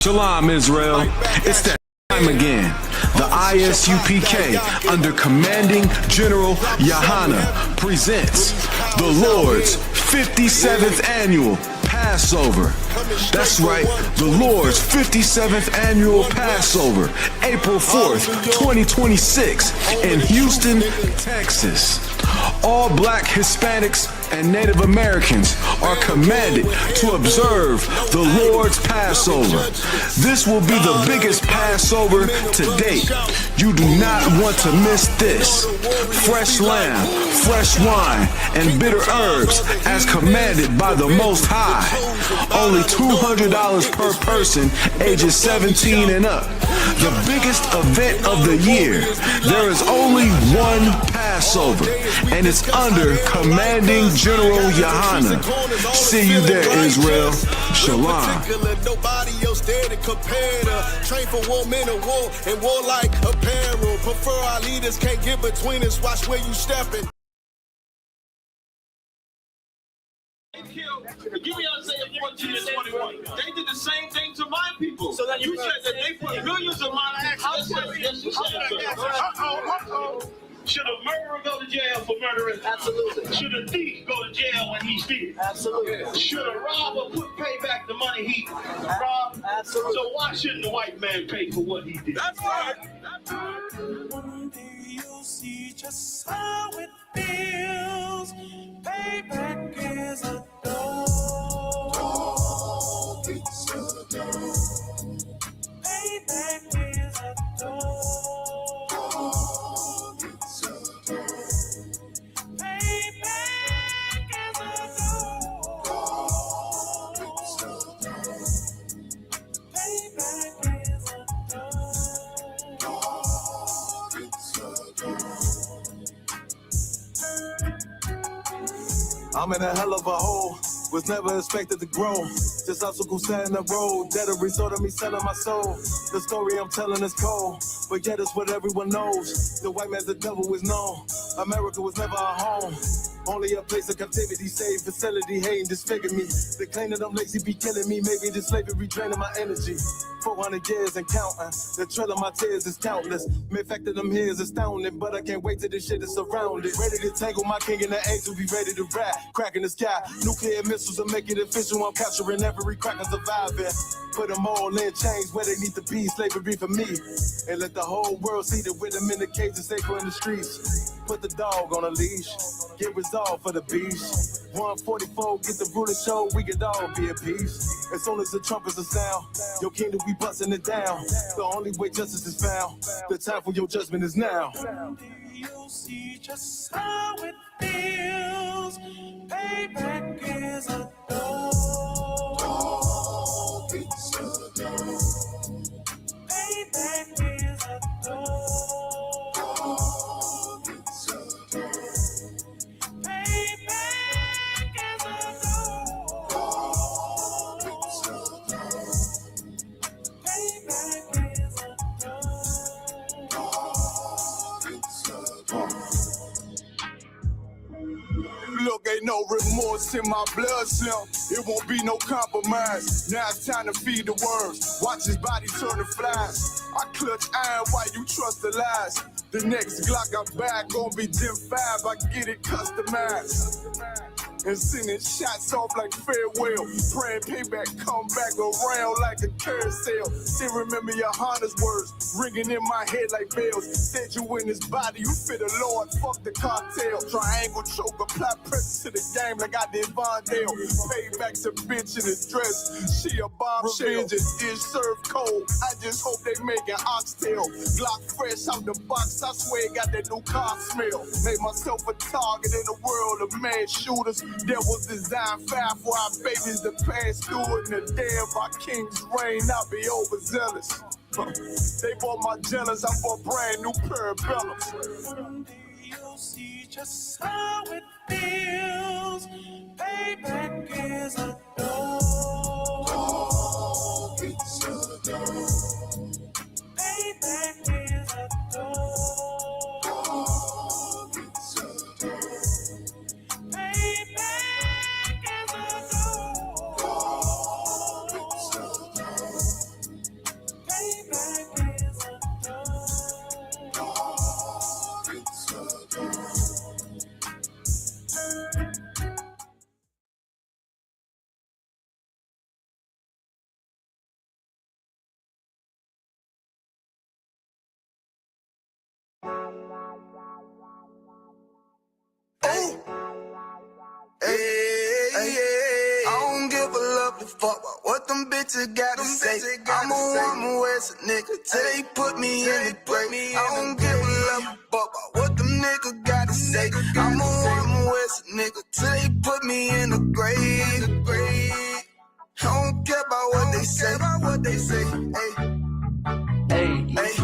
Shalom, Israel. It's that time again. The ISUPK, under Commanding General Yahana, presents the Lord's 57th Annual Passover. That's right, the Lord's 57th Annual Passover, April 4th, 2026, in Houston, Texas. All Black, Hispanics, and Native Americans are commanded to observe the Lord's Passover. This will be the biggest Passover to date. You do not want to miss this. Fresh lamb, fresh wine, and bitter herbs as commanded by the Most High. Only $200 per person ages 17 and up. The biggest event of the year. There is only one Passover, and it's under Commanding General Yahana. See you there, Israel. Shalom. Nobody else there to compare to. Train for war, men of war, and warlike apparel. Prefer our leaders, can't get between us. Watch where you stepping. Give me Isaiah 14 and 21. They did the same thing to my people. So that you said that they put millions of my actions. Yes, you said so. Should a murderer go to jail for murdering? Absolutely. Should a thief go to jail when he steals? Absolutely. Should a robber pay back the money he robbed? Absolutely. So why shouldn't the white man pay for what he did? That's right. That's right. One day you'll see just how it feels. Payback is a dog. It's a dog. Payback is a dog. It's a dog. Payback is a dog. It's a dog. Payback is a dog. It's a dog. I'm in a hell of a hole, was never expected to grow. Just obstacle set in the road, that a result of me selling my soul. The story I'm telling is cold, but yet it's what everyone knows. The white man's the devil is known. America was never our home. Only a place of captivity, safe facility, hating, disfigure me. They claim that I'm lazy, be killing me. Maybe the slavery draining my energy. 400 years and counting. The trail of my tears is countless. The fact that I'm here is astounding, but I can't wait till this shit is surrounded. Ready to tangle my king and the angel, be ready to rap. Crack in the sky, nuclear missiles will make it official. I'm capturing every cracker surviving. Put them all in chains where they need to be. Slavery for me. And let the whole world see the rhythm in the cage and safer in the streets. Put the dog on a leash. Get resolved for the beast. 144, get the ruler show, we could all be at peace. As soon as the trumpets are sound, your kingdom we busting it down. The only way justice is found, the time for your judgment is now. You'll see just how it feels. Payback is a dog. It's a dog. Payback is a dog. It's a dog. Payback is a dog. It's a dog. Payback is a dog. It's a dog. Look, ain't no remorse in my blood slim. It won't be no compromise. Now it's time to feed the worms. Watch his body turn to flies. I clutch iron while you trust the lies. The next Glock I buy gon' be Gen 5. I get it customized. And sending shots off like farewell. Praying payback come back around like a carousel. Still remember your Honda's words ringing in my head like bells. Said you in his body, you fit the Lord, fuck the cartel. Triangle choke, apply pressure to the game like I did Vondale. Payback's a bitch in a dress, she a bombshell. Revenge is served cold, I just hope they make an oxtail. Glock fresh out the box, I swear it got that new car smell. Made myself a target in a world of mad shooters. Devils design fire for our babies to pass through it. In the day of our king's reign, I'll be overzealous. They bought my jealous, I bought brand new parabellums. One day you'll see just how it feels. Payback is a dog. It's a dog. Payback is a dog. It's a dog. Payback is a dog. It's a dog. them bitches gotta say. I'm a West nigga till they put me in the grave. I don't give a love about what them niggas gotta say. I'm a West nigga till they put me in the grave. I don't care about what they say. Hey.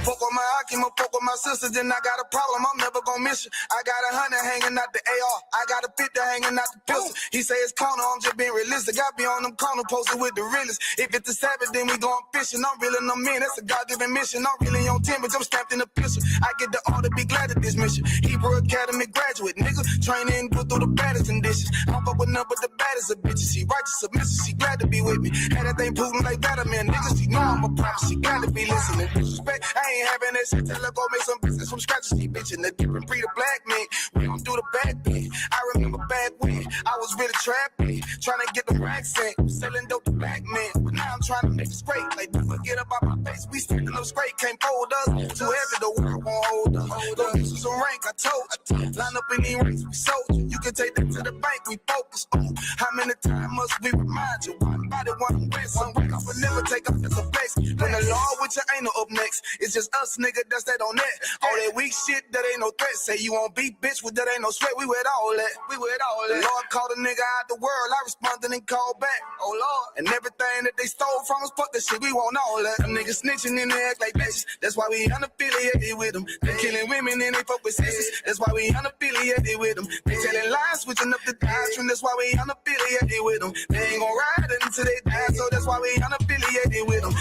Fuck with my Akima, fuck with my sisters, then I got a problem, I'm never gonna miss you. I got 100 hanging out the AR, I got a 50 hanging out the pistol. He say it's corner, I'm just being realistic. I be on them corner posted with the realest. If it's the Sabbath, then we going fishing. I'm reeling them in, that's a God-given mission. I'm really on 10, but I'm stamped in the pistol. I get the order, be glad at this mission. Hebrew Academy graduate, nigga. Training, go through the baddest conditions. I don't fuck with none but the baddest of bitches. She righteous, submissive, she glad to be with me. Had that thing Putin like Batman, nigga. She know I'm a prophet, she got to be listening. Disrespect, I ain't having that shit. Tell her go make some business from scratch. She bitchin' the different breed of black men. We don't do the back bend. I remember back when I was really trapping, trying to get the racks in, selling dope to black men. But now I'm trying to make it straight. Like, don't forget about my face. We standing up straight, can't fold us. Too heavy, the world won't hold us. Go get you some rank, I told you. Line up in these ranks, we sold you. You can take that to the bank, we focus on how many times must we remind you? One body, one way, some break off, but never take off as a flex. When the law with you ain't no up next, it's just us, nigga, that's that on that. All that weak shit, that ain't no threat. Say you won't beat, bitch, with that ain't no sweat. We with all that. The Lord called a nigga out the world. I responded and called back. Oh Lord. And everything that they stole from us, fuck that shit. We want all that. Them niggas snitching and they act like bitches. That's why we unaffiliated with them. They killing women and they fuck with sisters. That's why we unaffiliated with them. They telling lies, switching up the doctrine. That's why we unaffiliated with them. They ain't gon' ride until they die, so that's why we unaffiliated with them.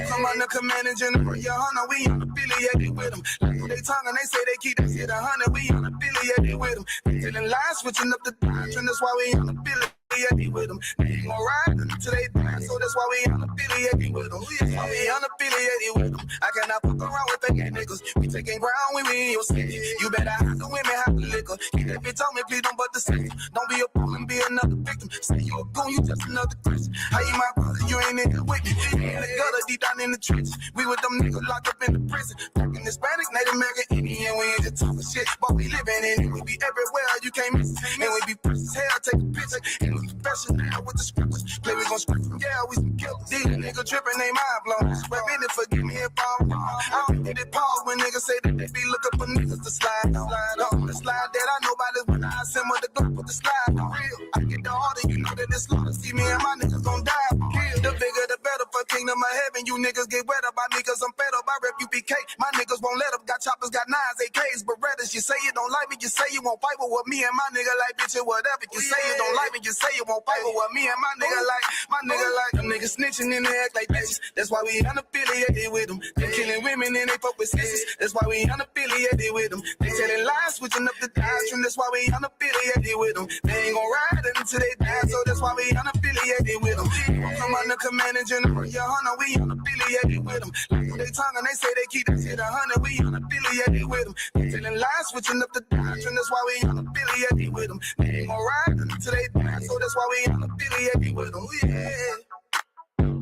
Come on the commanding general, your honor, we unaffiliated with them. Like they tongue and they say they keep that shit 100, we unaffiliated with them. They telling lies, switching up the doctrine. That's why we unaffiliated with them. They ain't gon' ride until they die, so that's why we unaffiliated with them. That's why we unaffiliated with them. I cannot fuck around with fake niggas. We taking ground when we in your city. You better have the women, have the liquor. Keep that bitch on me, please don't but the same. Don't be a fool and be another victim. Say you a goon, you just another Christian. How you my brother, you ain't in the with me. You in the gutter, deep down in the trenches. We with them niggas locked up in the prison. Fucking Hispanic, Native American, Indian, we ain't just talking shit. But we living in it, we be everywhere, you can't miss it. And we be fresh as hell, take a picture. And we professional with the scriptures. Play, we gon' script them, yeah, we some killers. These niggas tripping, they mind blown. But really forgive me if I'm wrong. I don't get it pause when niggas say that they be looking for niggas to slide on. The slide that I know about is when I assemble the Glock with the slide for real. I get the order, you know that it's slaughter. See me and my niggas gon' die for real. The bigger the better for kingdom of heaven. You niggas get wet up by me cause I'm fed up. I rep UPK. My niggas won't let up. Got choppers, got nines, AKs, Berettas. You say you don't like me, you say you won't fight with what me and my nigga like, bitch, or whatever. You say you don't like me, you say you won't fight with what me and my nigga like. My nigga like them niggas snitching and they act like bitches. That's why we unaffiliated with them. They killing women and they fuck with sisters. That's why we unaffiliated with them. They telling lies, switching up the doctrine. That's why we unaffiliated with them. They ain't gon' ride until they die, so that's why we unaffiliated with them. Come on the commanding general, your honor, we unaffiliated with them. Like they tongue and they say they keep that shit 100, we unaffiliated with them. They telling lies, switching up the doctrine. That's why we unaffiliated with them. They ain't gon' ride until they die, so that's why we unaffiliated with them. Yeah.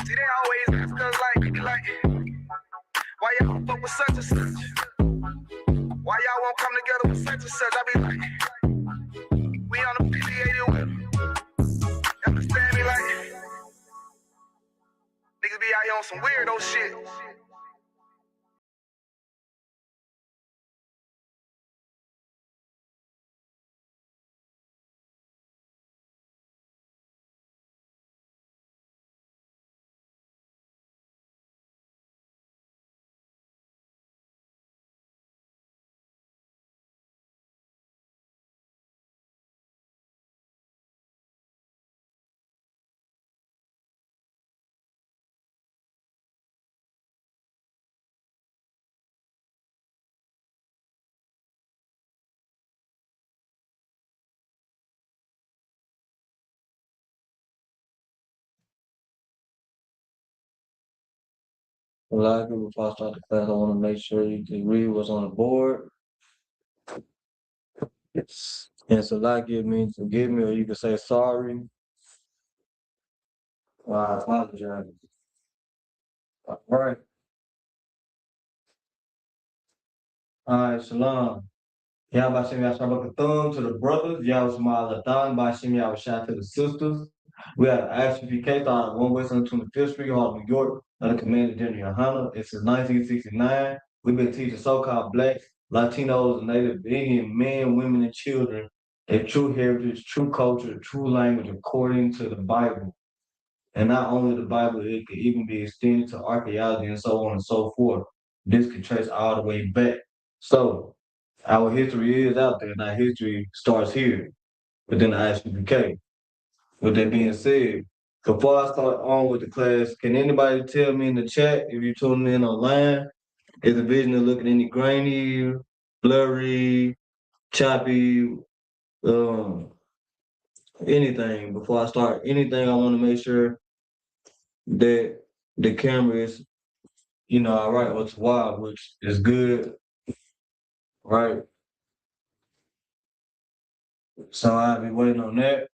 See, they always ask us like, why y'all don't fuck with such and such? Why y'all won't come together with such and such? I be like, we unaffiliated with them. You understand me? Like, niggas be out here on some weirdo shit. A lot of people, before I start the class, I want to make sure you can read what's on the board. And so like it means forgive me, or you can say sorry. I apologize. All right. All right, shalom. Yahweh Shem Yahshua Thumb to the brothers, Yahweh Shema Lathan, by Shem Yahweh Shah to the sisters. We have ISPK on 1 West 125th Street, Harlem, New York, under Commander General Yohana. It's since 1969. We've been teaching so-called Blacks, Latinos, and Native Indian men, women, and children a true heritage, true culture, true language according to the Bible. And not only the Bible, it could even be extended to archaeology and so on and so forth. This could trace all the way back. So our history is out there, and our history starts here within the ISPPK. With that being said, before I start on with the class, can anybody tell me in the chat if you're tuning in online, is the vision looking any grainy, blurry, choppy, um, anything? Before I start anything, I want to make sure that the camera is, all right, or it's wide, which is good, right? So I'll be waiting on that.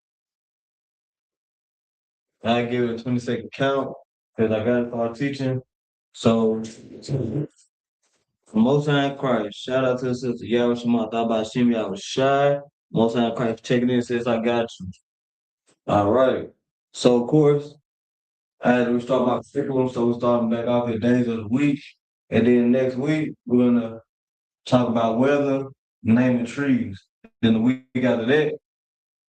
I give it a 20-second count because I got to start teaching. So, Most High in Christ, shout out to the sister Yahweh Shema, Thaba Hashem Yahweh Shai. Most High in Christ checking in, says I got you. All right. So, of course, I had to restart my curriculum, so we're starting back off the days of the week. And then next week, we're going to talk about weather, naming trees. Then the week after that,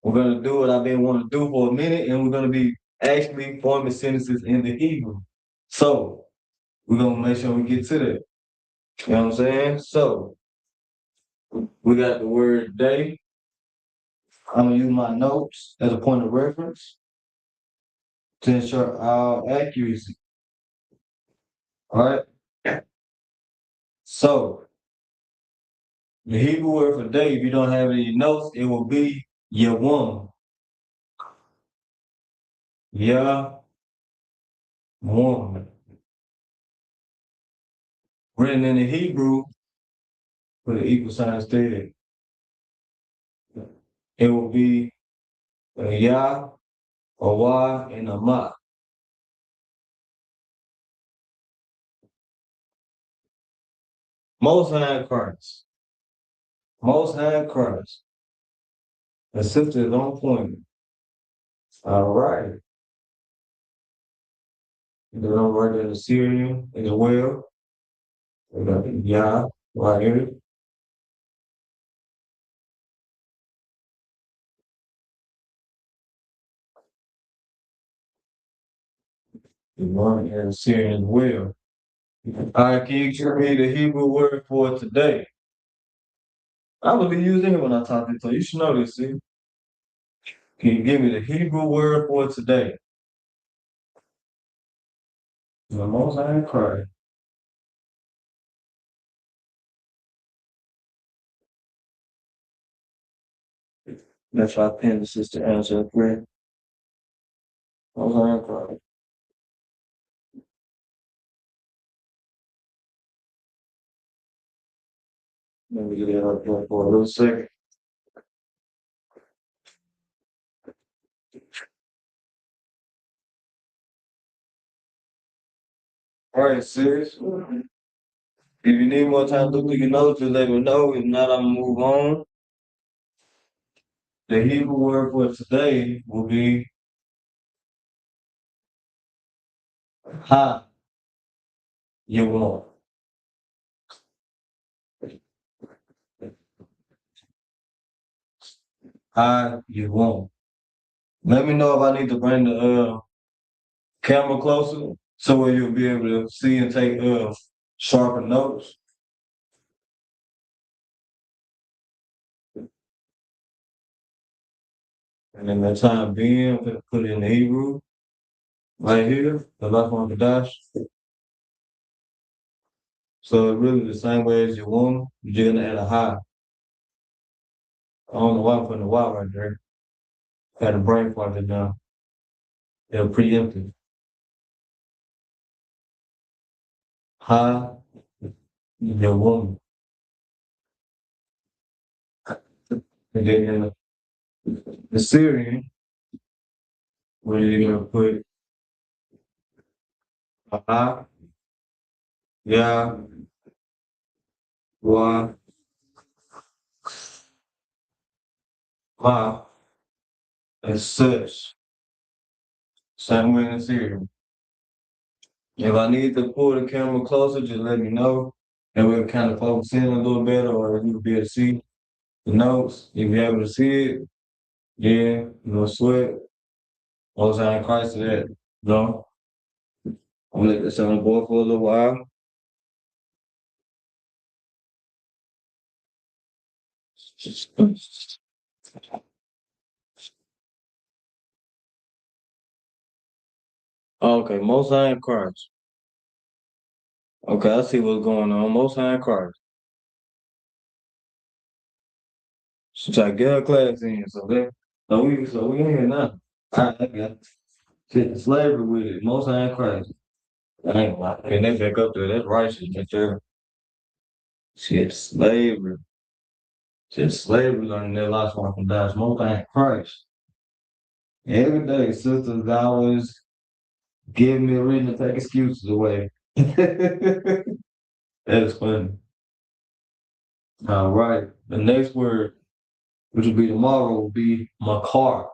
we're going to do what I've been wanting to do for a minute, and we're going to be actually forming sentences in the Hebrew. So, we're going to make sure we get to that. You know what I'm saying? So, we got the word day. I'm going to use my notes as a point of reference to ensure our accuracy. All right? So, the Hebrew word for day, if you don't have it in your notes, it will be Yawam. Yawam. Written in the Hebrew, with an equal sign stated, it will be a Yah, a Y, and a Ma. Most High in Christ. Most High in Christ. The sister is on point. All right. Then I'm writing the Syrian as well. We got the Yah right here. We're writing the Syrian as well. All right, can you give me the Hebrew word for today? I'm gonna be using it when I talk to you. You should know this, see? Can you give me the Hebrew word for today? The Most High in Christ. That's why I pinned the sister answer prayer. Most High in Christ. Let me get it up there for a little second. All right, sis. If you need more time to look through your notes, just let me know. If not, I'm gonna move on. The Hebrew word for today will be Ha Yawam. Ha Yawam. Let me know if I need to bring the camera closer so where you'll be able to see and take sharper notes. And then that time being, I'm gonna put it in Hebrew right here, the Lashawan Qadash. So it's really the same way as you want. You're gonna add a high. I don't know why I'm putting a Y right there. Got a brain fart it down. They're preemptive. High, your woman. And then in the Syrian, where you're gonna put a high, yeah, Y, Ma, and such. Same way in the Syrian. If I need to pull the camera closer, just let me know. And we'll kind of focus in a little better, or you'll be able to see the notes. If you're able to see it, yeah, no sweat. Most High in Christ to that. No, I'm gonna let this on the board for a little while. Okay, Most High in Christ. Okay, I see what's going on. Most High in Christ. She try to get her class in, so we in here now. I got shit, slavery with it. Most High in Christ. I ain't lying. And they back up there. That's righteous, right there. Shit, slavery. Shit, slavery learning that Lashawan Qadash. Most High in Christ. Every day, sisters always give me a reason to take excuses away. That is funny. All right. The next word, which will be tomorrow, will be my car.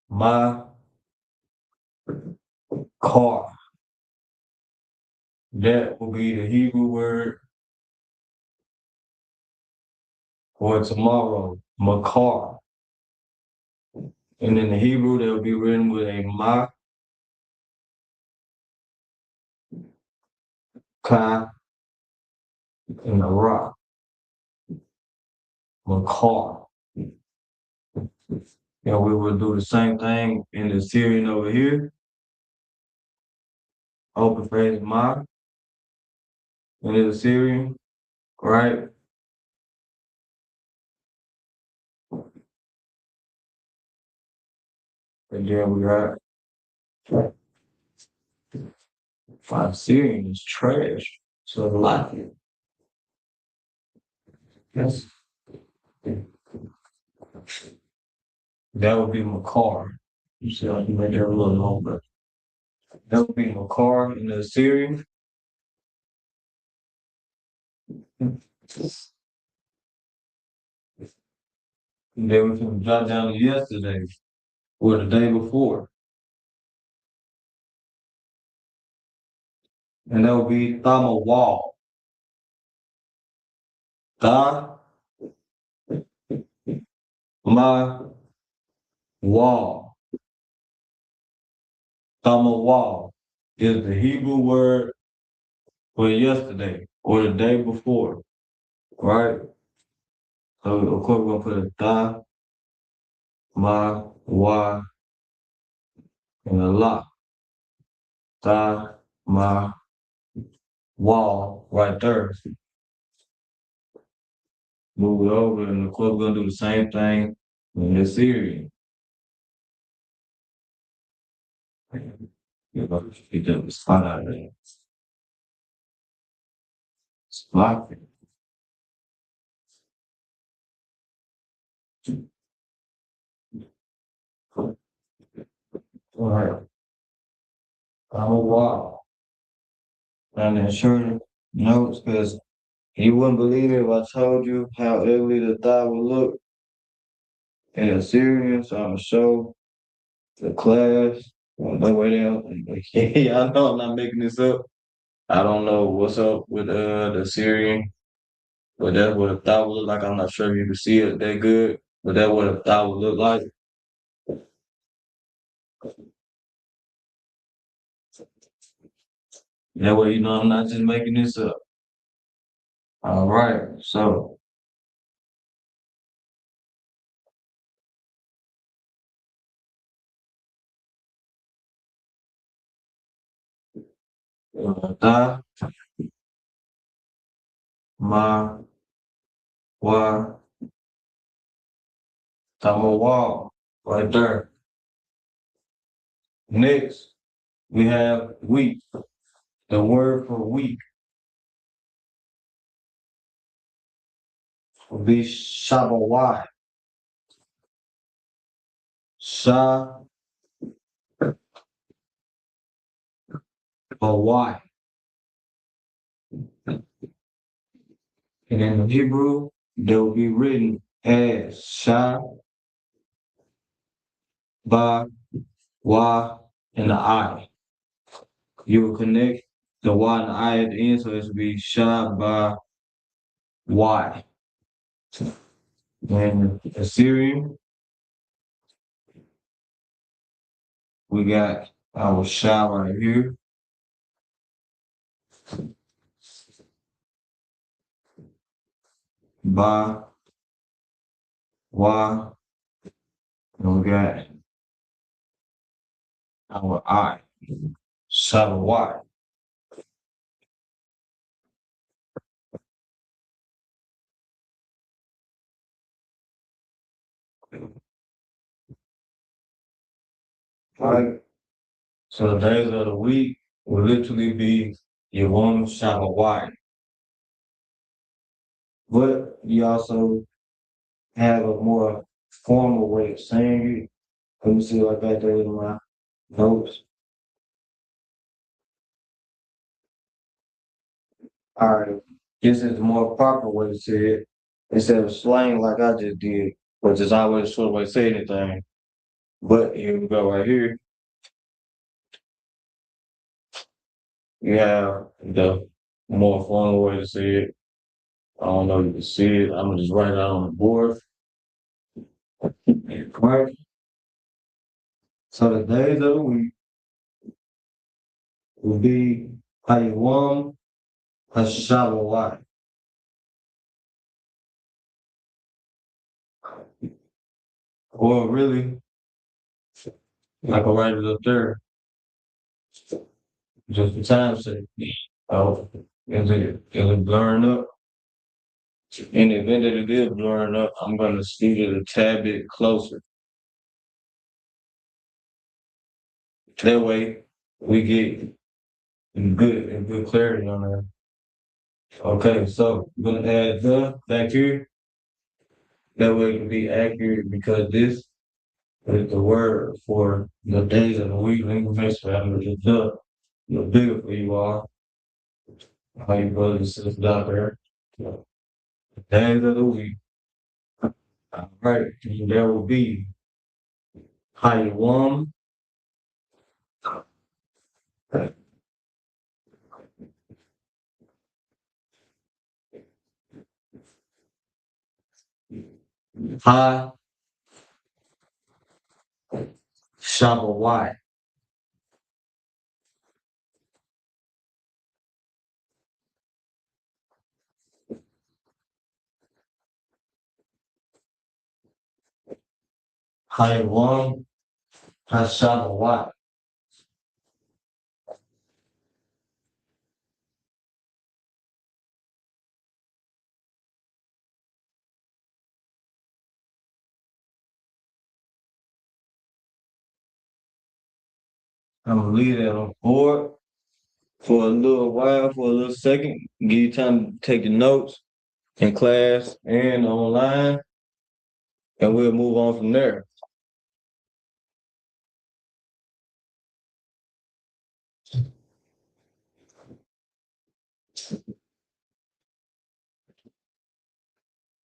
My car. That will be the Hebrew word for tomorrow. Makar. And in the Hebrew, that will be written with a ma, ka, and a ra. Makar. And we will do the same thing in the Syrian over here. Open phrase ma, and in the Syrian, right? And then we got five Syrian is trash. So a lot. Yes. That would be Makar. You see, I can make that a little longer. That would be Makar in the Syrian. And then we can jot down to yesterday or the day before. And that would be Thama Wall. Tha Ma Wall. Thama Wall is the Hebrew word for yesterday or the day before. Right? So of course we're gonna put a Tha, Ma, Wa, and a La. Tha, Ma, Wall right there. Move it over, and of course we're gonna do the same thing in this series. You know, get the spot out of there. Spot it. All right. I'm a walk. And then sure notes, because you wouldn't believe it if I told you how ugly the thigh would look in a series. So I'm gonna show the class on the way down. Yeah, I know I'm not making this up. I don't know what's up with the Syrian, but that's what a thigh would look like. I'm not sure if you can see it that good, but that's what a thigh would look like. That way, you know, I'm not just making this up. All right, so da, ma, wa, tama, wa, right there. Next, we have week. The word for week will be shabawai. Shabawai. And in the Hebrew, they will be written as Sha Ba, Wa, and the I. You will connect the Y and the I at the end, so it should be Sha, Ba, Y. And Assyrian, we got our Sha right here. Ba, Wa, and we got our I. Sha, Y. All right. So the days of the week will literally be Yawam Shabbat. But you also have a more formal way of saying it. Let me see what I got there in my notes. All right. This is the more proper way to say it. Instead of slang like I just did, which is always a short way to say anything. But here we go right here. You have the more formal way to say it. I don't know if you can see it. I'm gonna just write it out on the board. Right. So the days of the week will be Hayawam Hashabawat. Or really, I can write it up there. Just for time's sake. Oh, is it blurring up? In the event that it is blurring up, I'm gonna scoot it a tad bit closer. That way we get good clarity on that. Okay, so I'm gonna add the back here. That way it can be accurate because this is the word for the days of the week. Basically, I'm gonna just the bigger for you all. How you brothers and sisters out there. The days of the week. All right, and there will be Hayawam. Ha Shabawai. Hayawam Hashabawai. I'm gonna leave that on board for a little while, for a little second, give you time to take your notes in class and online, and we'll move on from there.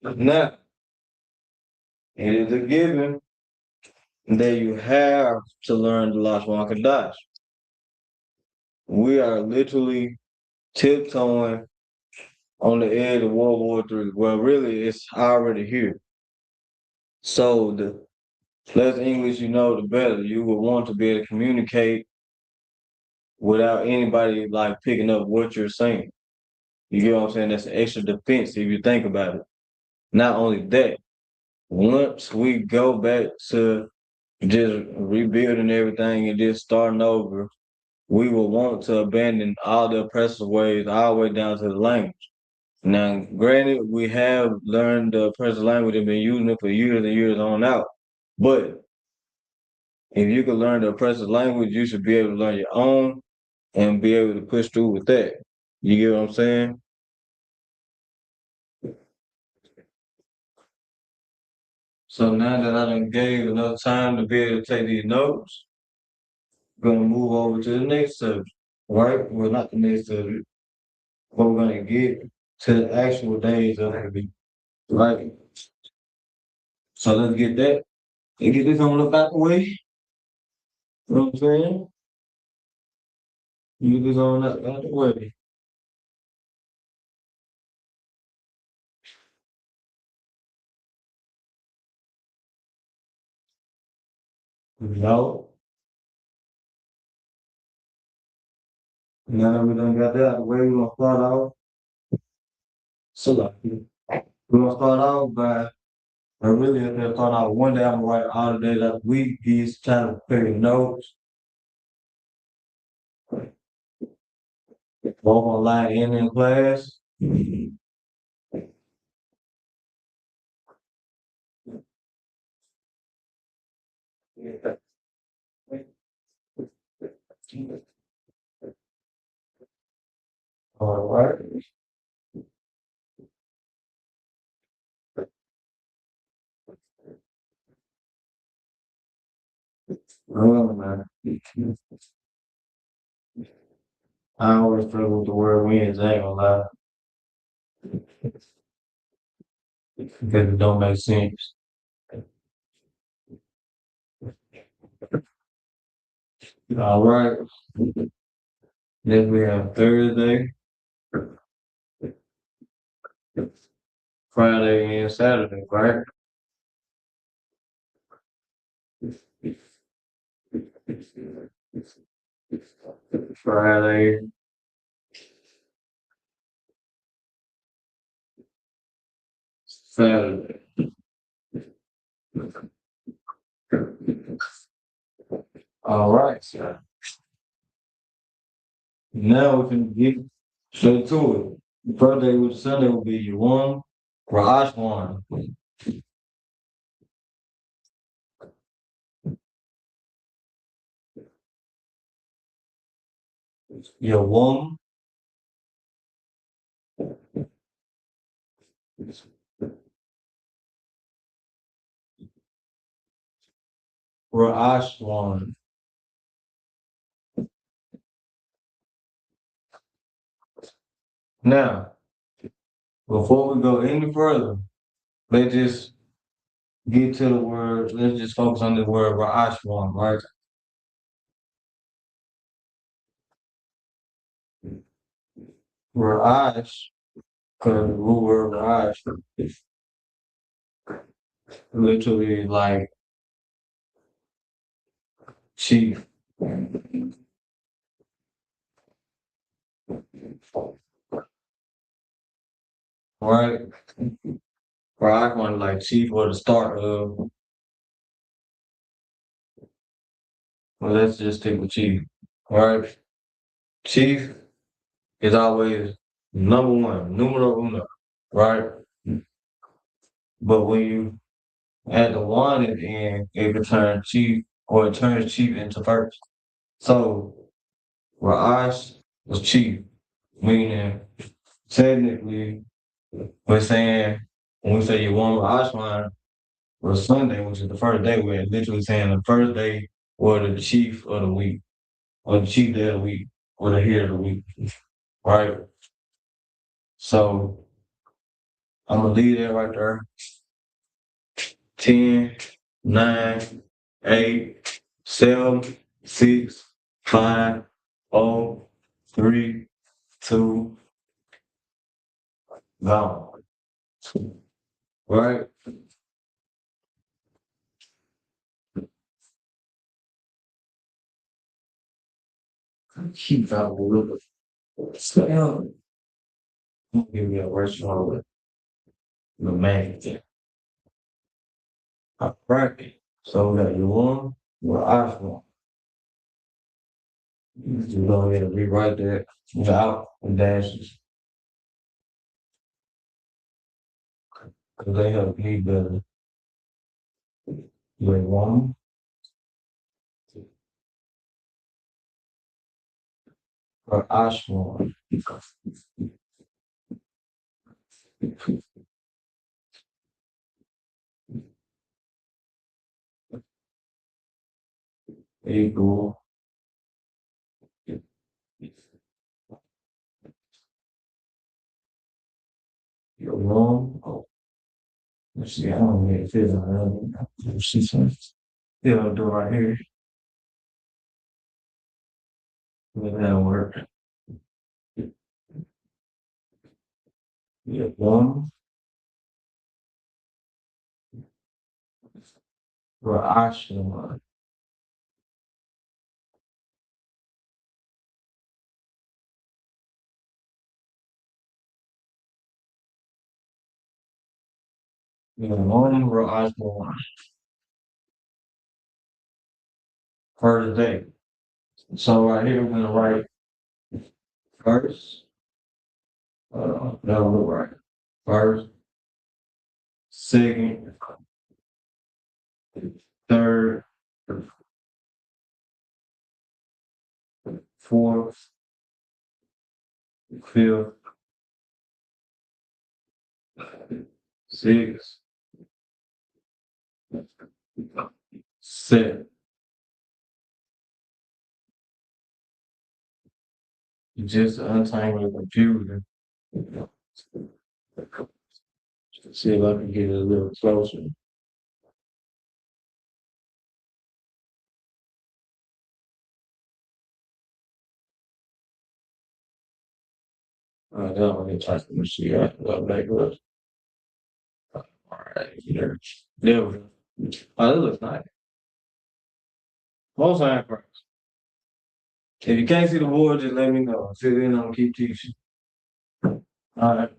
Now, it is a given that you have to learn the Lashawan Qadash. We are literally tiptoeing on the edge of World War III. Well, really, it's already here. So the less English you know, the better. You would want to be able to communicate without anybody like picking up what you're saying. You get what I'm saying? That's an extra defense if you think about it. Not only that, once we go back to just rebuilding everything and just starting over, we will want to abandon all the oppressive ways all the way down to the language. Now, granted, we have learned the oppressive language and been using it for years and years on out. But if you can learn the oppressive language, you should be able to learn your own and be able to push through with that. You get what I'm saying? So now that I done gave enough time to be able to take these notes, I'm gonna move over to the next subject, right? Well, not the next subject, but we're gonna get to the actual days of the week, right? So let's get that and get this on up out the way. You know what I'm saying? You just on that out the way. You know? Now that we done got that out the way, we're gonna start off. So like, we're gonna start off by I really have to start out one day I'm gonna write all the days of the week, these trying to prepare your notes, both online and in class. All right. Man. I always struggle with the word wins, I ain't gonna lie. Because it don't make sense. All right. Then we have Thursday, Friday, and Saturday, right? Friday, Saturday. All right, sir. Now we can get straight to it. The first day with Sunday will be your one, Raj one. Your one, Raj one. Now, before we go any further, let's just get to the word. Let's just focus on the word Raj one, right? Raj, because the root word Raj is literally like chief, right? Raj one like chief or the start of. Well, let's just stick with chief, right? Chief is always number one, numero uno, right? But when you add the one at the end, it can turn chief or it turns chief into first. So Ra'ash was chief, meaning technically we're saying when we say you won Ra'ash line was Sunday, which is the first day, we're literally saying the first day or the chief of the week, or the chief day of the week, or the head of the week, right? So I'm gonna leave that right there. 10, 9, 8, 7, 6, 5, 4, 3, 2, gone. Right? Keep out a little bit. So, give me a restaurant with the man. All right. So we got your one, your ice one. You go ahead and rewrite that without the dashes. Because they help me better. Your one, or ice one. Equal. Your one. Oh, let's see. I don't know if it's on. Let's see. Yeah, I'll do it right here. That work. Yeah, one for Lashawan. Yeah, one for Lashawan. First day. So right here, we're gonna write first. No, we're right. First, second, third, fourth, fifth, sixth, seventh. Just untangle the computer. See if I can get it a little closer. That one is typing the shit out. Like, look. All right, there we go. Oh, that looks nice. Most time first. If you can't see the board, just let me know. Until then, I'm gonna keep teaching. All right.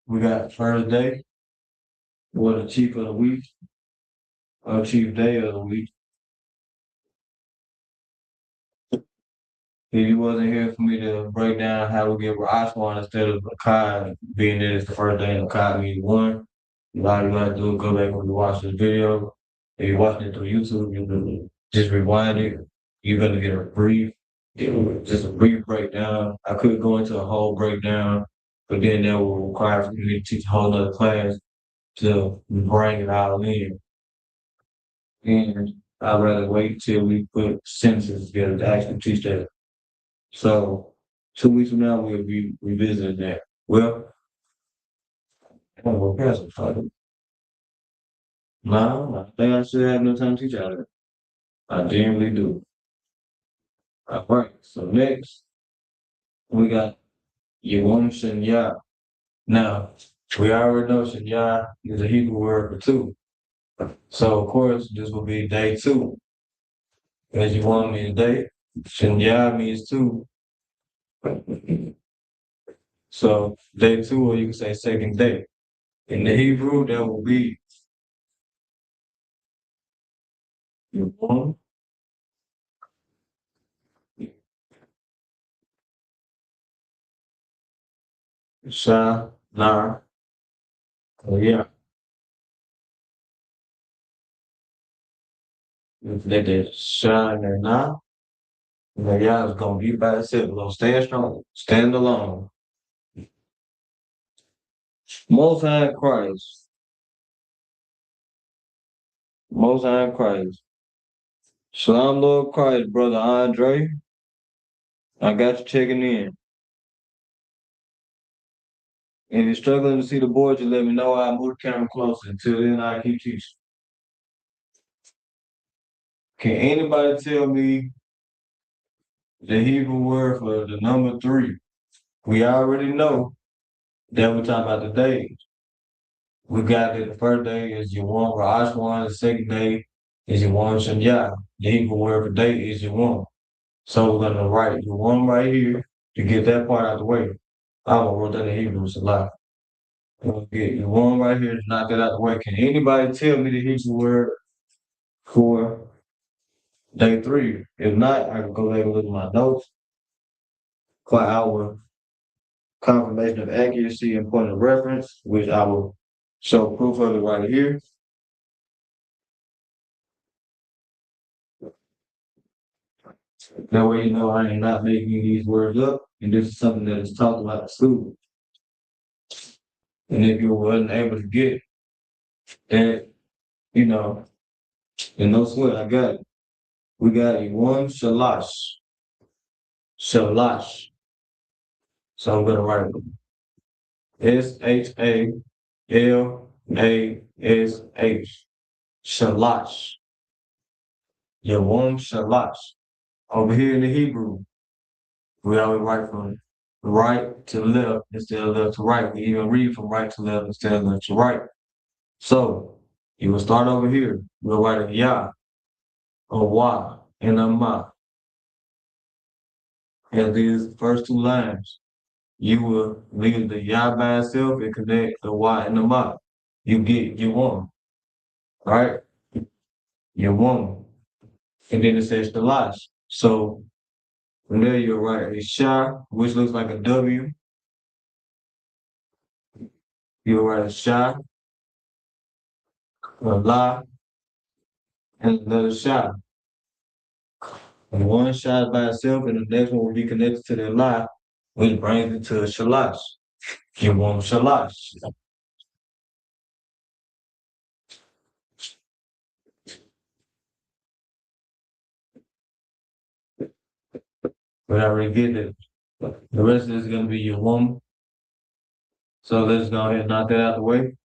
We got first day, or the chief of the week, or chief day of the week. If you wasn't here for me to break down how we get Lashawan instead of Akai, being that it's the first day and Akai means one, all you gotta do is go back when you watch this video. If you're watching it through YouTube, you can just rewind it. You're gonna get a brief, just a brief breakdown. I could go into a whole breakdown, but then that will require for me to teach a whole other class to bring it all in. And I'd rather wait till we put sentences together to actually teach that. So 2 weeks from now, we'll be revisiting that. Well, I'm gonna pass it, Father. No, I think I should have no time to teach out of it. I genuinely do. All right. So next, we got Yewon Shanya. Now, we already know Shanya is a Hebrew word for two. So, of course, this will be day two. As Yewon means day, Shanya means two. So, day two, or you can say second day. In the Hebrew, that will be Yewon Shana. Oh, yeah. If they did shine or not, the y'all is gonna be by itself. We're gonna stand strong, stand alone. Most High Christ, Most High Christ. Shalom, Lord Christ, brother Andre. I got you checking in. If you're struggling to see the board, you let me know. I'll move the camera closer. Until then, I keep teaching. Can anybody tell me the Hebrew word for the number three? We already know that we're talking about the days. We got that the first day is Yawam Ra'ashwan, the second day is Yawam Shanya. The Hebrew word for day is Yawam. So we're gonna write Yawam right here to get that part out of the way. I wrote that in Hebrew, it's a lot. We're gonna get Yawam right here to knock that out of the way. Can anybody tell me the Hebrew word for day three? If not, I can go back and look at my notes for our confirmation of accuracy and point of reference, which I will show proof of it right here. That way you know I am not making these words up, and this is something that is talked about in school. And if you wasn't able to get that, you know, then no sweat, I got it. We got a one shalash. Shalash. So I'm gonna write SHALASH. Shalash. Your one shalash. Over here in the Hebrew, we always write from right to left instead of left to right. We even read from right to left instead of left to right. So you will start over here. We'll write a Yah, a Wa, and a Ma. And these first two lines, you will leave the Yah by itself and connect the Y and the Ma. You get your one, right? Your one. And then it says the Lash. So from there you'll write a Sha, which looks like a W. You'll write a Sha, a La, and another Sha. And one Sha by itself, and the next one will be connected to the La, which brings it to a Shalash. You want Shalash. But I already get it. The rest of this is going to be your woman. So let's go ahead and knock that out the way.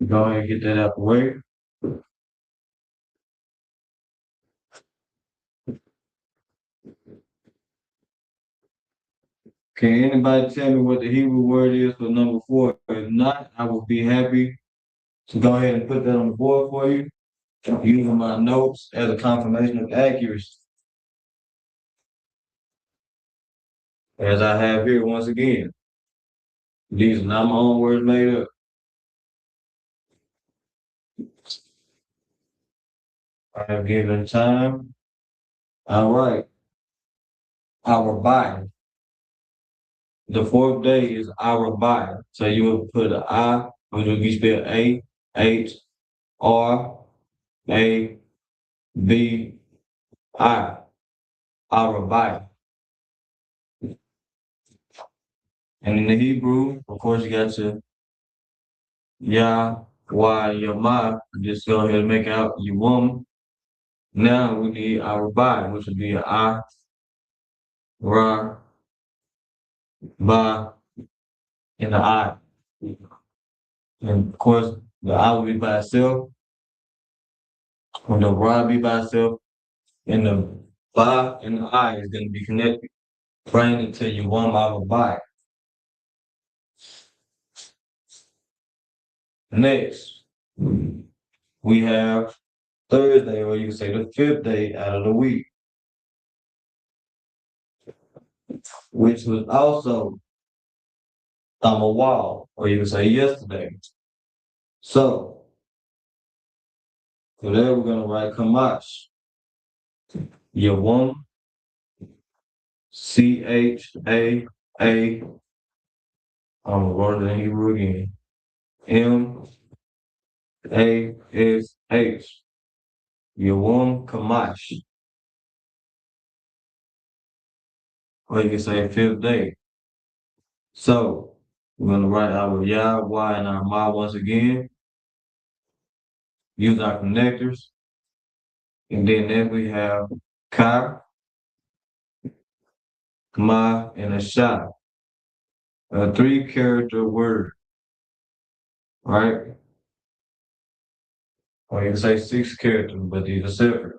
Go ahead and get that out the way. Can anybody tell me what the Hebrew word is for number 4? If not, I will be happy to go ahead and put that on the board for you, using my notes as a confirmation of accuracy. As I have here once again. These are not my own words made up. I have given time. All right. Our body. The 4th day is our body. So you will put an I, which will be spelled A, H, R, A, B, I. Our body. And in the Hebrew, of course, you got your Yah, Y, your Ma. Just go ahead and make out your woman. Now we need our body, which would be an I, Ra, Ba, and the I. And of course, the I will be by itself. When the Ra be by itself, and the Ba and the I is going to be connected. Bring it to you one our body. Next, we have Thursday, or you can say the 5th day out of the week, which was also Wall, or you can say yesterday. So, today we're going to write Kamash. Yawam, Cha, A, I'm going to write it in Hebrew again. Mash. Yawam Kamash. Or you can say 5th day. So, we're going to write our Yah, Y, and our Ma once again. Use our connectors. And then we have Ka, Ma, and a Sha. A 3-character word. Right? Or you can say 6 characters, but these are separate.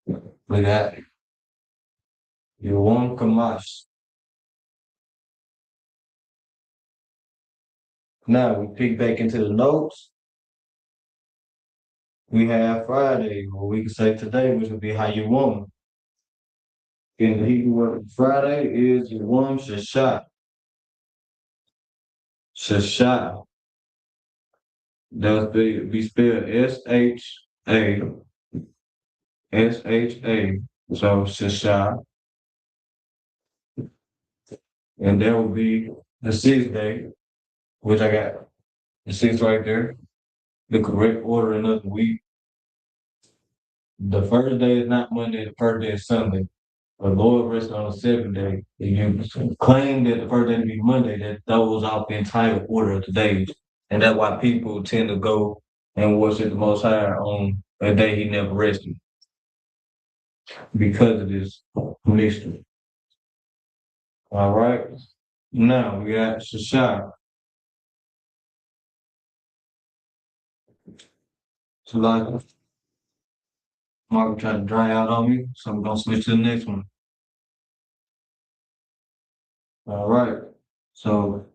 Look at it. Yawam Kamash. Now we pick back into the notes. We have Friday, or we can say today, which would be how you want. In the Hebrew word Friday is Yawam Shasha. Shasha. That would be spelled S-H-A. S-H-A. So Shasha. And that would be the 6th day, which I got the 6th right there. The correct order of the week. The first day is not Monday, the first day is Sunday. The Lord rested on the 7th day. If you claim that the first day to be Monday, that throws off the entire order of the days. And that's why people tend to go and worship the Most High on a day he never rested. Because of this mystery. All right. Now we got Shashai. So like Mark trying to dry out on me, so I'm gonna switch to the next one. All right. So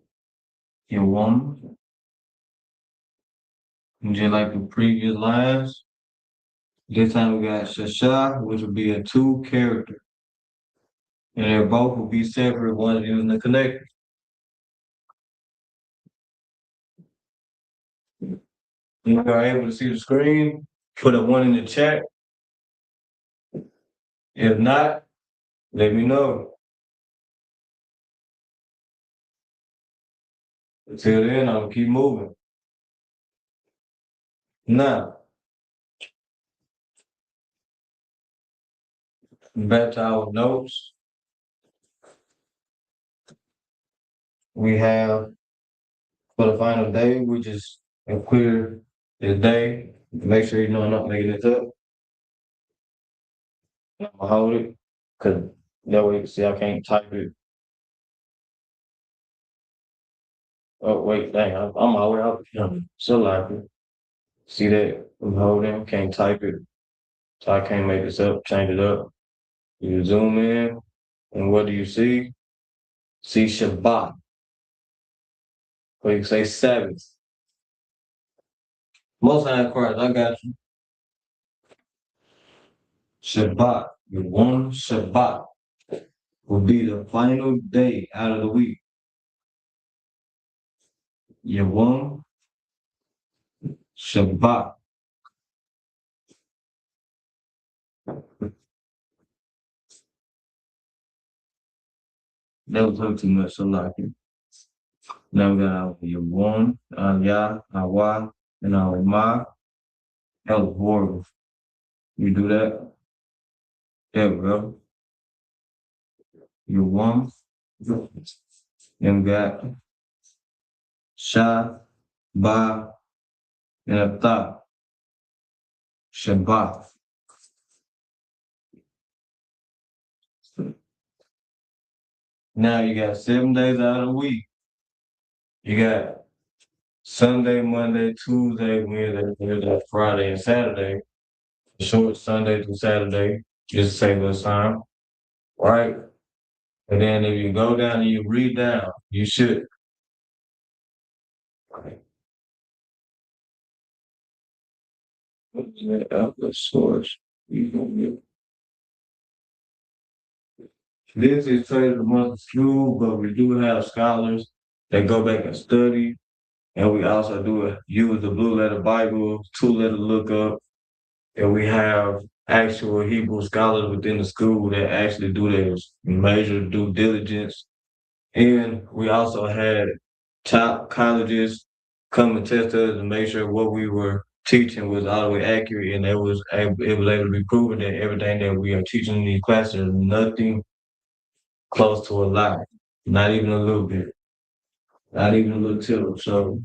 your woman, and just like the previous lines, this time we got Shasha, which would be a two character. And they both will be separate, one using the connector. If you are able to see the screen, put a one in the chat. If not, let me know. Until then, I'll keep moving. Now, back to our notes. We have for the final day, we just clear the day. Make sure you know I'm not making it up. I'm gonna hold it, cause that way you can see I can't type it. Oh wait, dang, I'm all the way out. So likely. See that I'm holding, can't type it. So I can't make this up, change it up. You zoom in, and what do you see? See Shabbat. Or you can say Sabbath. Most times, Christ, I got you. Shabbat. The one Shabbat will be the final day out of the week. Your one Shabbat. Never talk too much, so like it. Now we got our your one, Yah, Hawa, and our Ma, El Horrible. You do that? There we go. Your one. Then we got Shah, Ba, and Atah. Shabbat. Now you got 7 days out of the week. You got Sunday, Monday, Tuesday, Wednesday, Thursday, Friday, and Saturday. Short Sunday through Saturday, just to save us time, right? And then if you go down and you read down, you should. Outlet source. This is traded among the school, but we do have scholars that go back and study. And we also do use the Blue Letter Bible, 2-letter lookup, and we have actual Hebrew scholars within the school that actually do their major due diligence. And we also had top colleges come and test us and make sure what we were teaching was all the way accurate, and it was able to be proven that everything that we are teaching in these classes is nothing close to a lie, not even a little bit, not even a little tittle. So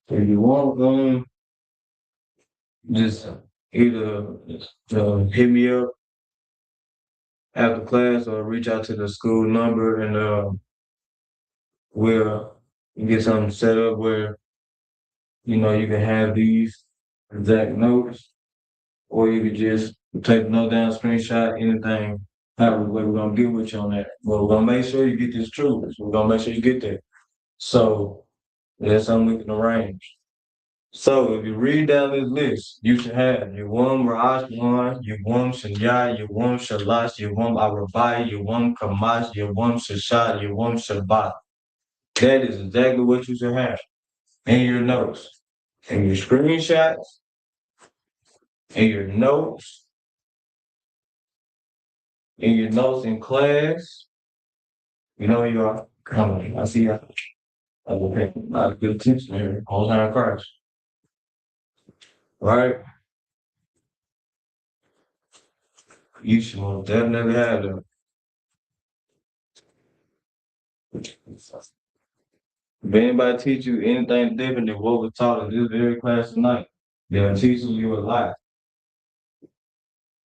if you want, just either hit me up after class or reach out to the school number, and we'll get something set up where you can have these exact notes, or you could just take a note down, screenshot, anything. However, we're gonna get with you on that. But we're gonna make sure you get this truth. We're gonna make sure you get that. So that's something we can arrange. So if you read down this list, you should have Yawam Ra'ash One, Yawam Shanya, Yawam Shalash, Yawam Arabai, Yawam Kamash, Yawam Shashat, Yawam Shabbat. That is exactly what you should have in your notes, in your screenshots, in your notes, in your notes in class. You know you are coming. I see you. Okay, a lot of good attention here. Whole time Christ. Right? You should most definitely have them. If anybody teach you anything different than what was taught in this very class tonight, they're teaching you a lot.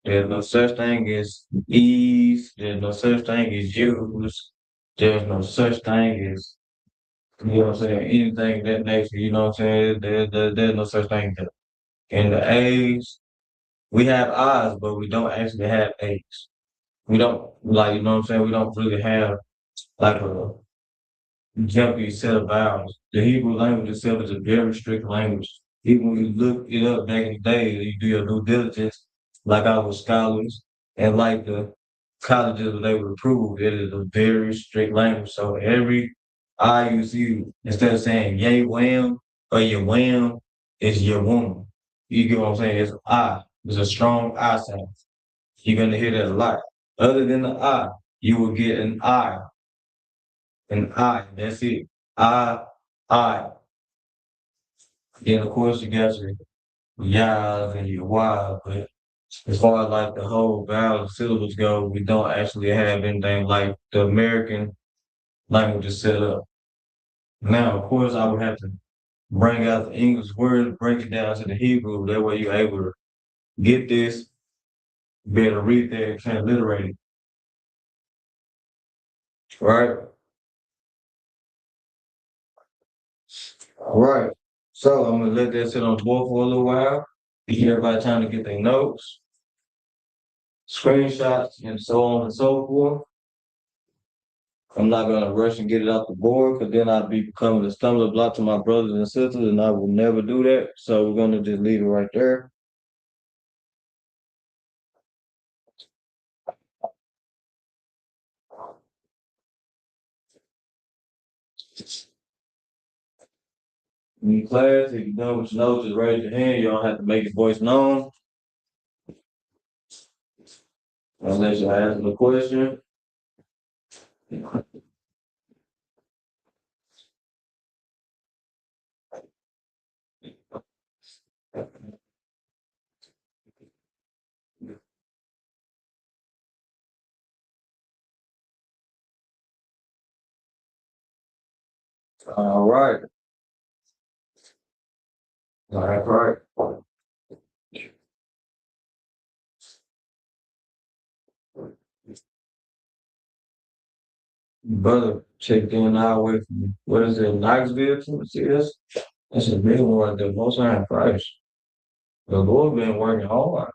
There's no such thing as ease. There's no such thing as use. There's no such thing as You know what I'm saying? Anything of that nature, you know what I'm saying? There's no such thing. In the A's, we have I's, but we don't actually have A's. We don't, like, you know what I'm saying? We don't really have like a jumpy set of vowels. The Hebrew language itself is a very strict language. Even when you look it up back in the day, you do your due diligence, like our scholars and like the colleges that they would approve, it is a very strict language. So every I you see, instead of saying yay wham or your wham, it's your womb. You get what I'm saying? It's I. It's a strong I sound. You're gonna hear that a lot. Other than the I, you will get an I, an I. That's it. I. Then of course you got your yas and your y, but as far as like the whole vowel syllables go, we don't actually have anything like the American language is set up. Now, of course, I would have to bring out the English words, break it down to the Hebrew. That way you're able to get this, be able to read that and transliterate it. Right? All right. So I'm gonna let that sit on the board for a little while. Give everybody time to get their notes, screenshots, and so on and so forth. I'm not gonna rush and get it off the board because then I'd be becoming a stumbling block to my brothers and sisters, and I will never do that. So we're gonna just leave it right there. In class, if you're done with your notes, just raise your hand. You don't have to make your voice known unless you're asking a question. All right. All right. Brother checked in our way from what is it, Knoxville, Tennessee? That's a big one right there. Most high price. The Lord been working hard.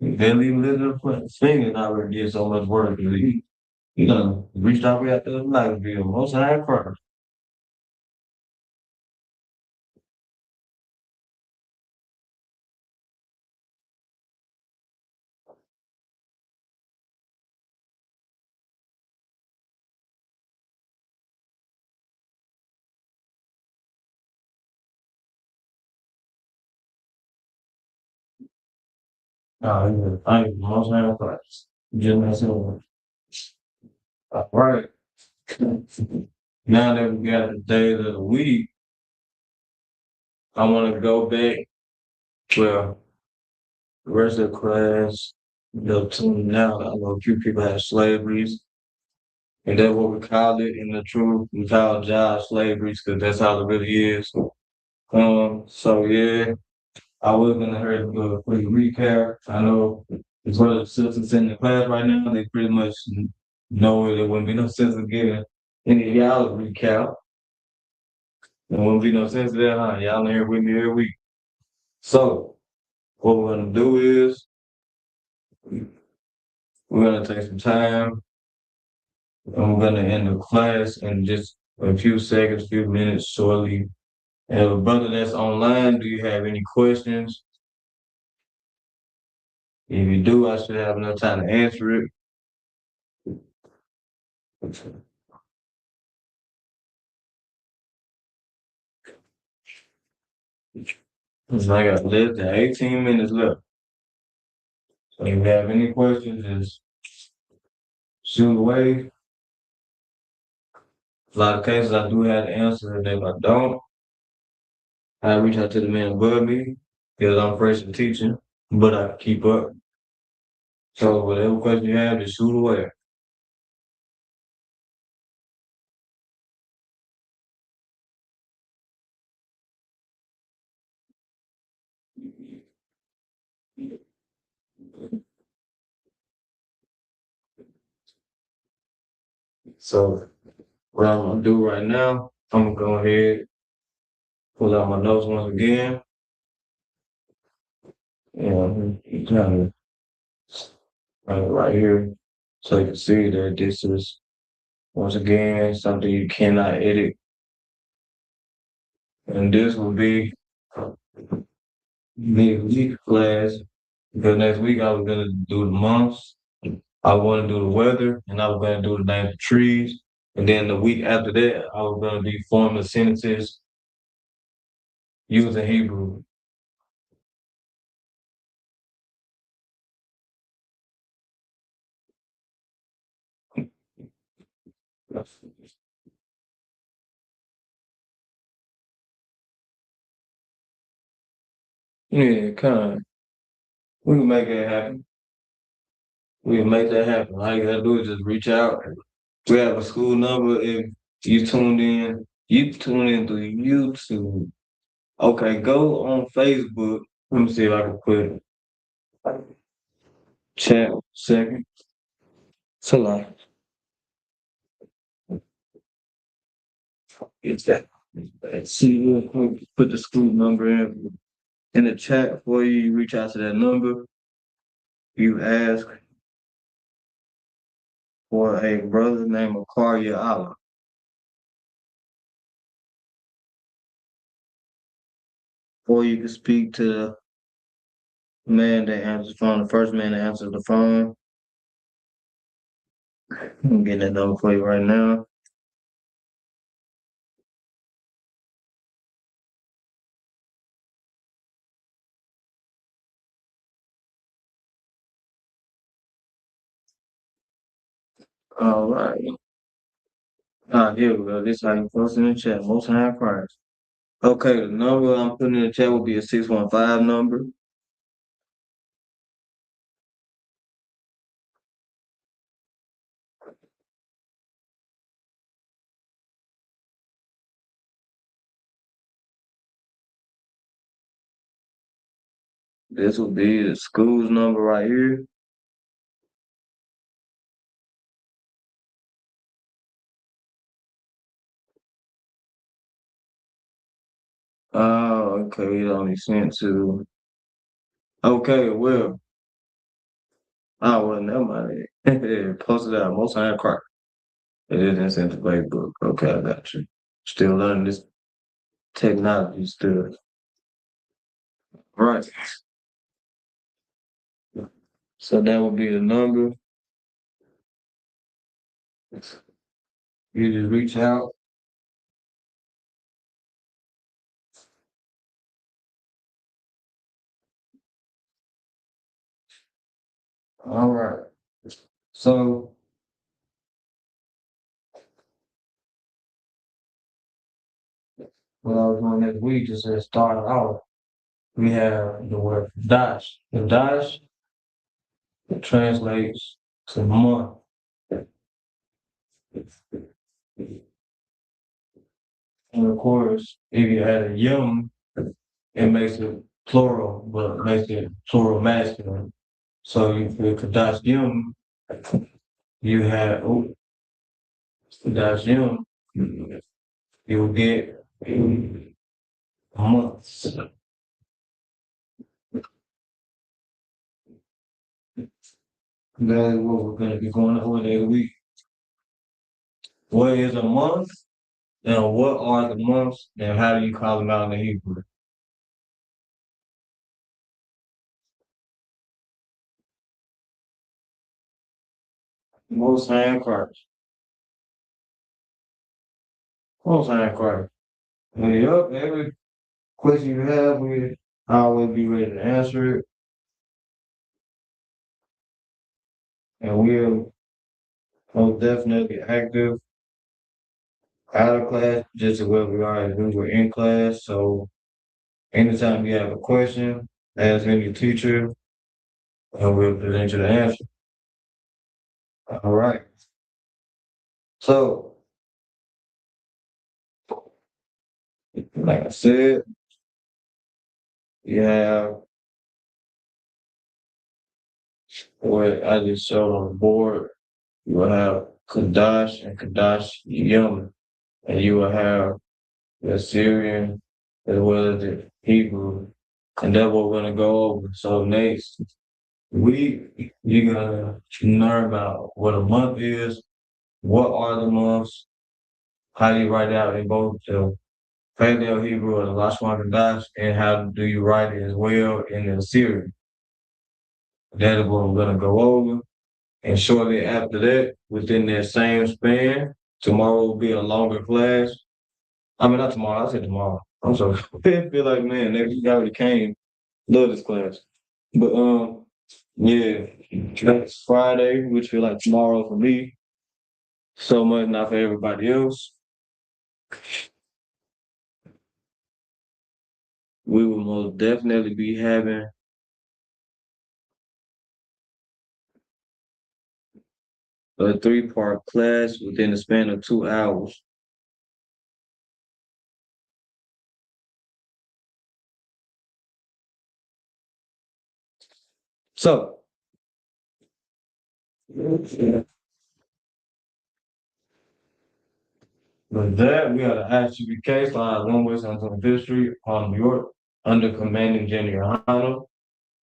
He barely even lifted a foot. Finger not really get so much work. He done reached out way out there to Knoxville. Most high price. No, I ain't most high price. Just messing with. All right. Now that we got the days of the week, I want to go back. Well, the rest of the class, they'll tune out. I know a few people have slaveries, and that's what we call it in the truth. We call job slaveries because that's how it really is. So yeah, I was gonna hurry to do a quick recap. I know the brothers and sisters in the class right now, they pretty much know there wouldn't be no sense of giving any of y'all a recap. There wouldn't be no sense of that, huh? Y'all in here with me every week. So what we're gonna do is we're gonna take some time and we're gonna end the class in just a few seconds, few minutes shortly. And brother that's online, do you have any questions? If you do, I should have enough time to answer it. I got less than 18 minutes left. So if you have any questions, just shoot away. A lot of cases I do have to answer, and if I don't, I reach out to the man above me because I'm fresh in teaching, but I keep up. So whatever question you have, just shoot away. So what I'm gonna do right now, I'm gonna go ahead, pull out my notes once again, and kind of right here, so you can see that this is once again something you cannot edit, and this will be next week class because next week I was gonna do the months, I was gonna do the weather, and I was gonna do the name of the trees, and then the week after that I was gonna be forming sentences using Hebrew. Yeah, kind of. We can make that happen. We can make that happen. All you gotta do is just reach out. We have a school number if you tuned in. You tune in through YouTube. Okay, go on Facebook. Let me see if I can put chat second. So like, it's that. Let's see real quick. Put the school number in the chat for you. You reach out to that number. You ask for a brother named Akaria Allah. Or you can speak to the man that answers the phone, the first man that answers the phone. I'm getting that number for you right now. All right. Here we go. This is how you post in the chat. Most high Christ. Okay, the number I'm putting in the chat will be a 615 number. This will be the school's number right here. Oh, okay. It only sent to. Okay, well. Oh, well, never mind. Posted out. Most high Christ. It didn't send to Facebook. Okay, I got you. Still learning this technology still. Right. So that would be the number. You just reach out. All right. So what I was doing this week just to start out, we have the word dash. The dash translates to month. And of course, if you add a yum, it makes it plural, but it makes it plural masculine. So you feel Kadash Yum, you have Kadash Yum, you will get months. That is what we're going to be going over every week. What is a month? And what are the months? And how do you call them out in Hebrew? Most High Christ. Most High Christ. Yup, every question you have, we always be ready to answer it. And we're most definitely active out of class, just as well we are as we were in class. So anytime you have a question, ask any teacher, and we'll present you the answer. All right. So, like I said, you have what I just showed on the board. You will have Qadash and Qadash Yom. And you will have the Assyrian as well as the Hebrew. And that's what we're gonna go over. So next you're gonna learn about what a month is, what are the months, how do you write it out in both the Paleo Hebrew or the Lashawan Qadash, and how do you write it as well in the Assyrian. That is what we're gonna go over. And shortly after that, within that same span, tomorrow will be a longer class. I mean, not tomorrow. I said tomorrow. I'm sorry. I feel like, man, next week already came. Love this class. But yeah, next Friday, which feel like tomorrow for me, so much not for everybody else. We will most definitely be having a 3-part class within the span of 2 hours. So, with that, we are the ISUPK, so I one West Antonio History on New York under commanding General Hano.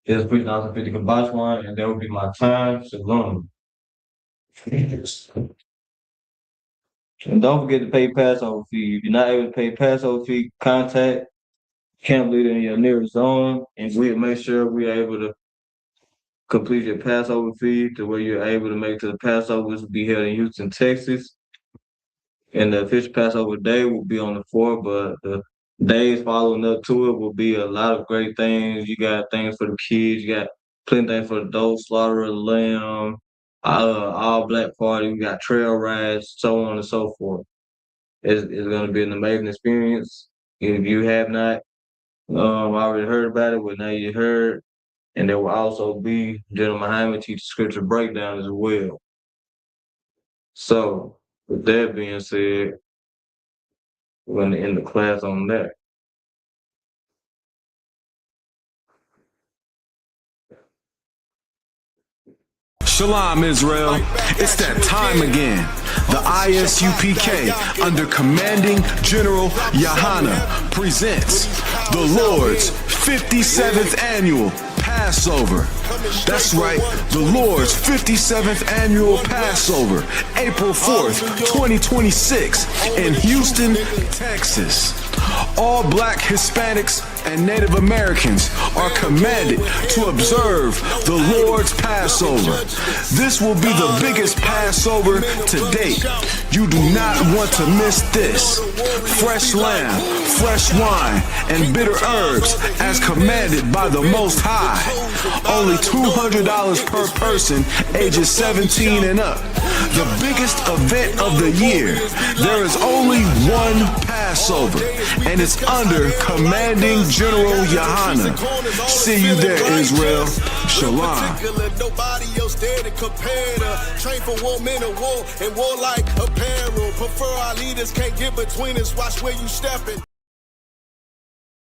It is 3,050 Kabashwan, and that will be my time. Shalom. And don't forget to pay Passover fee. If you're not able to pay Passover fee, contact camp leader in your nearest zone, and we'll make sure we're able to complete your Passover fee to where you're able to make to the Passover, which will be held in Houston, Texas. And the official Passover day will be on the 4th, but the days following up to it will be a lot of great things. You got things for the kids, you got plenty of things for the adults, slaughter of the lamb, all black party, we got trail rides, so on and so forth. It's going to be an amazing experience. If you have not already heard about it, well, now you heard. And there will also be General Muhammad teach scripture breakdown as well. So, with that being said, we're going to end the class on that. Shalom, Israel. It's that time again. The ISUPK, under commanding General Yahana, presents the Lord's 57th annual Passover. That's right, the Lord's 57th annual Passover, April 4th, 2026, in Houston, Texas. All Black, Hispanics, and Native Americans are commanded to observe the Lord's Passover. This will be the biggest Passover to date. You do not want to miss this. Fresh lamb, fresh wine, and bitter herbs as commanded by the Most High. Only $200 per person, ages 17 and up. The biggest event of the year. There is only one Passover, and it's under commanding General Yahana. See you there, Israel. Shalom. Nobody else there to compare to. Train for war, men of war, and warlike apparel. Prefer our leaders, can't get between us. Watch where you stepping.